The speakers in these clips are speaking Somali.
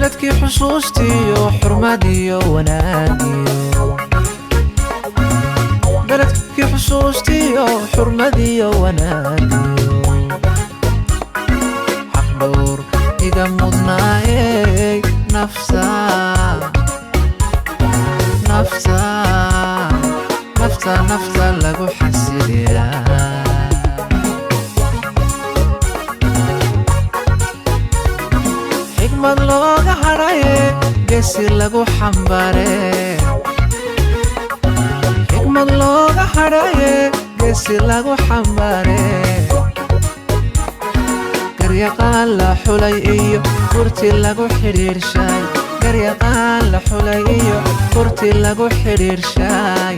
beledkii xusuustiyo xurmadiyo wanaagiyo beledkii xusuustiyo xurmadiyo wanaagiyo xaq dhowr iga mudnaayey nafta lagu xasiliyaa xigmad looga hadhaye geesi lagu xambaare xigmad looga hadhaye geesi lagu xambaare garyaqaan la xulay iyo furti lagu xidhiirshay garyaqaan la xulay iyo furti lagu xidhiirshay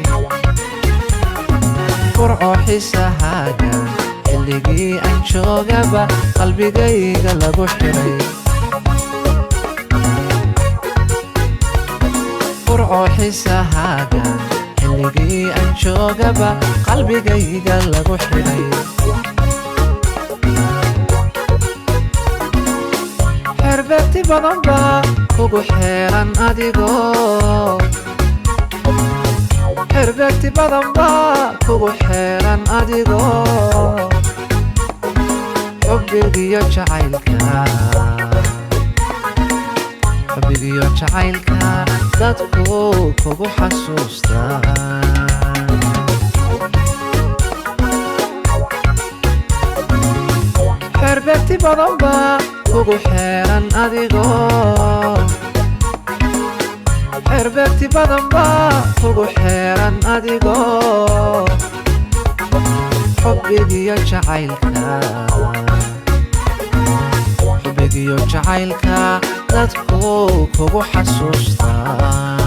furco xisahaaga xilligii aan joogaba qalbigayga lagu xidhay furco xisahaaga xilligii aan joogaba qalbigayga lagu xidhay xerbeegti badan baa kugu xeeran adigoo xerbeegti badan baa kugu xeeran adigoo xubbigiyo jacaylka dadku kugu xasuustaan xerbeegti badan baa kugu xeeran adigoo xerbeegti badan baa kugu xeeran adigoo xubbigiyo jacaylka dadku kugu xasuustaan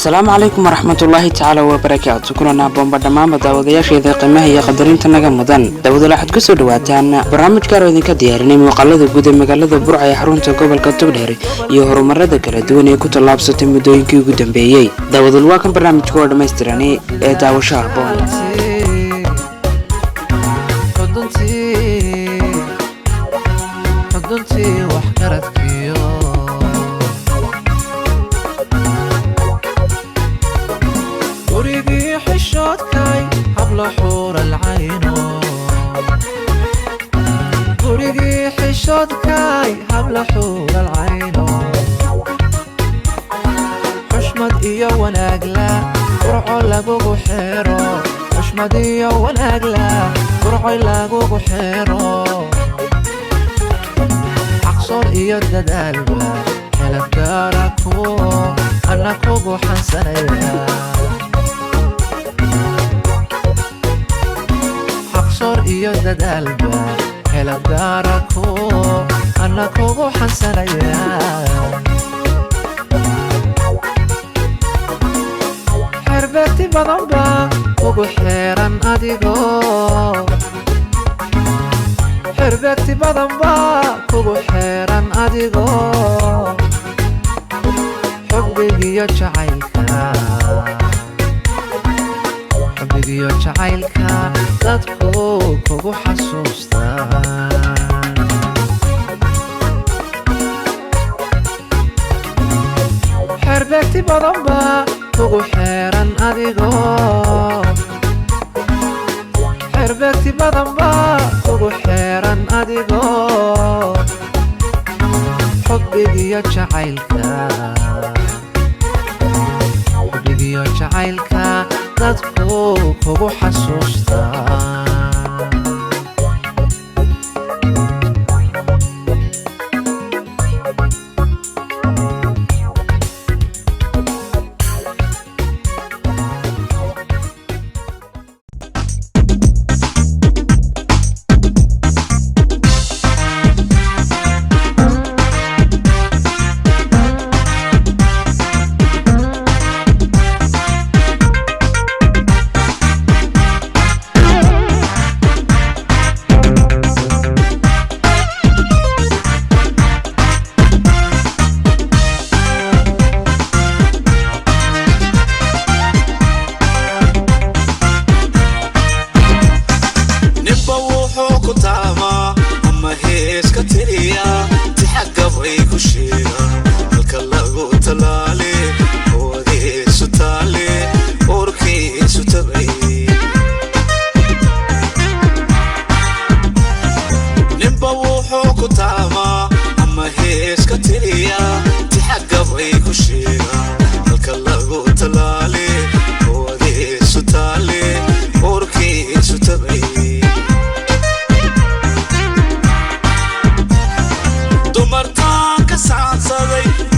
السلام عليكم ورحمة الله تعالى وبركاته. كلنا بومبا دمام داودياش إذا قيمة هي قدرين تنجا مدن داود لاحد كسر دواتان برامج كارو ذي كديارني مقالة جودة مقالة برع يحرون تقبل كتب دهري يهرو مرة ذكر دوني كتب لابسة مدوين كي جودة بيجي داود الواقع برامج كورد مستراني داو شاربون حضنتي وحكرت وريقي حشوتكاي حبل حور العينو وريقي حشوتكاي حبل حور العينو حشمد إيا وناقلا قرعو لقوقو حيرو حشمد إيا وناقلا قرعو لقوقو حيرو حقصر إيا الددالبا حلف داركو أنا كوقو حنسانيا iyo dadaalba hela gaarako ana kugu xansanaya xerbeegti badan baa kugu xeeran adigoo xerbeegti badan baa kugu xeeran adigoo xubbigiyo jacaylka dadku kugu xasuustaan xerbeegti badan baa kugu xeeran adigoo xerbeegti badan baa kugu xeeran adigoo xubbigiyo jacaylka dadku kugu xasuustaan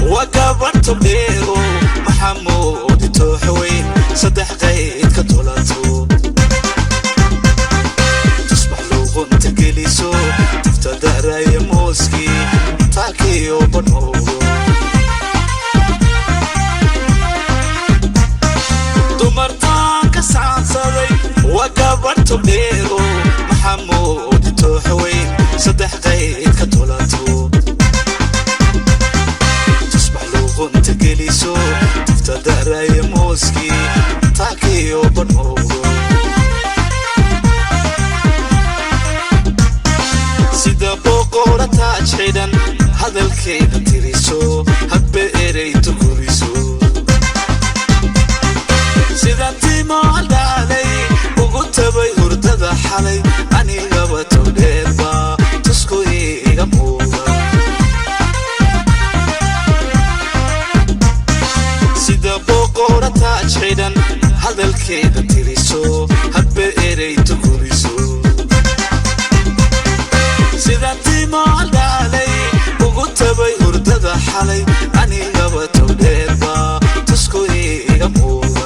وقابرت بيرو محمود توحوين صدح قيد كتولاتو تصبح لو كنت جليسو تفتدر يا موسكي تاكي وبنورو دمرتان كسعان صدي وقابرت بيرو محمود توحوين صدح قيد كتولاتو كنت جليسو تفتدر يا موسكي تاكي وبنورو سيدا بوقورة تاج حيدان هذا الكيد تريسو هبئري تقريسو سيدا انتي معدالي وقلت بي هردد حالي اني غبتو ديربا تسكوي غموغا سيدا بوقورة تاج حيدان هذا الكيد تريسو هبئري تقريسو سيدا انتي معدالي وقلت بي هردد حالي اني غبتو ديربا تسكوي غموغا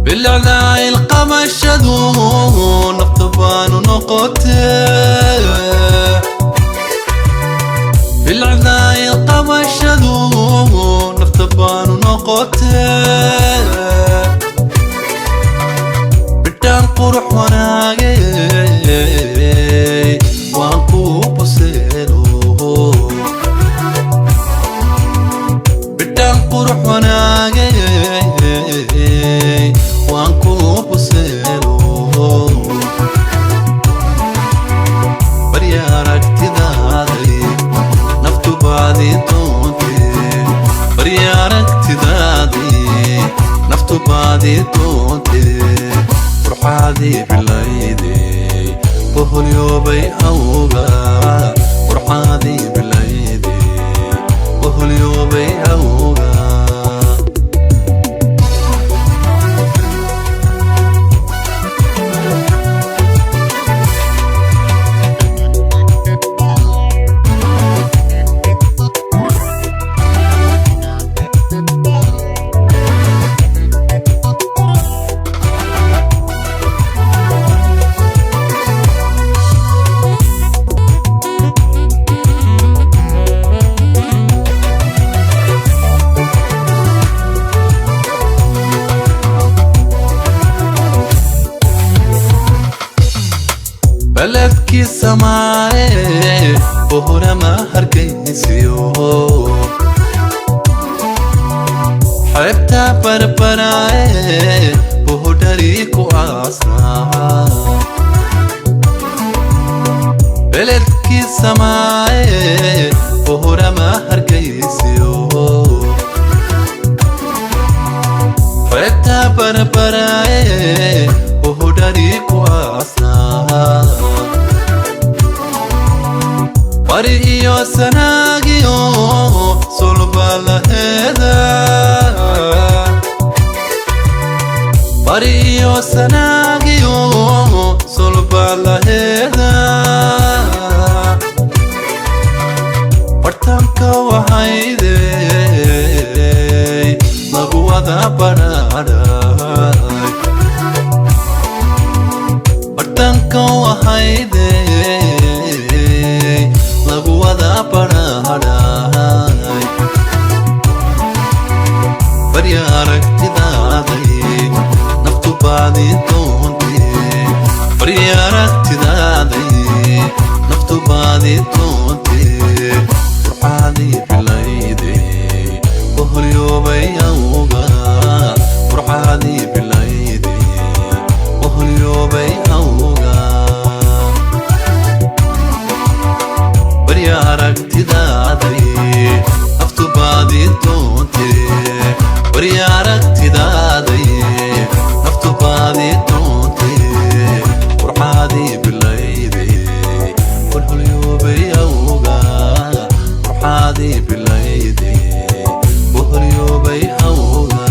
بالعلاء القمش شذون نقطبان ونقطه بالعلاء القمش شذون نقطبان qurux wanaagay waan ku buseelo barya aragtidaaday naftu baadi doonte barya aragtidaaday naftu baadi doonte qurxaadii bilayday boholyoobay awga qurxaadii bilayday boholyoobay awga بلدكي سماعي وهنا ما هركيسيو حبتا بربراي وهدريكو عصنا بلدكي سماعي وهنا ما هركيسيو حبتا بربراي وهدريكو عصنا Pariyo sanagiyo solbala heda Pariyo sanagiyo solbala heda Partamka wahayde laguwada barada Partamka wahayde laguwada barahadhay barya aragtidaaday naftu baadi doonte barya aragtidaaday naftu baadi doonte qurxaadii bilayday boholyoobay awga qurxaadii bilayday boholyoobay awga barya aragtidaaday naftu baadi doonte barya aragtidaaday naftu baadi doonte qurxaadii bilayday boholyoobay awga qurxaadii bilayday boholyoobay awga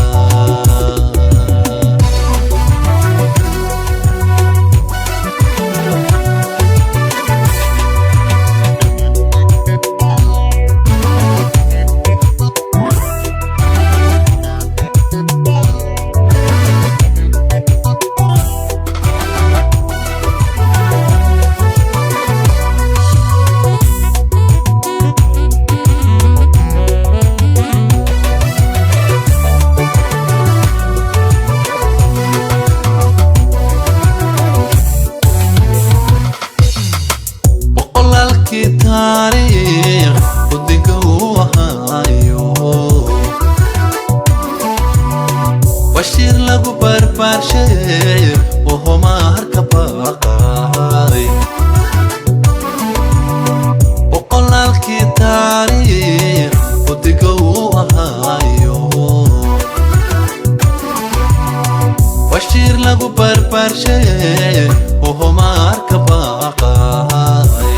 taariikh waddanka uu ahaayo bashiir lagu barbaarshay oo homaarka baaqay boqolaalkii taariikh waddanka uu ahaayo bashiir lagu barbaarshay oo homaarka baaqay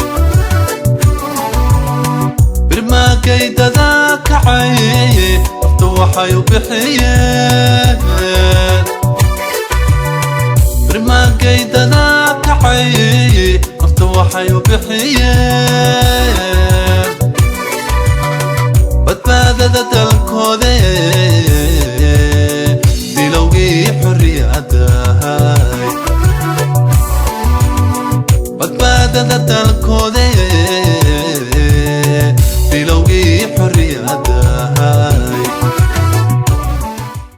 birmaagaydada kacay naftu waxay u bixiyeen birmaagaydada kacay naftu waxay u bixiyeen badbaadada dalkoode dilowgii xorriyadahay badbaadada dalkoode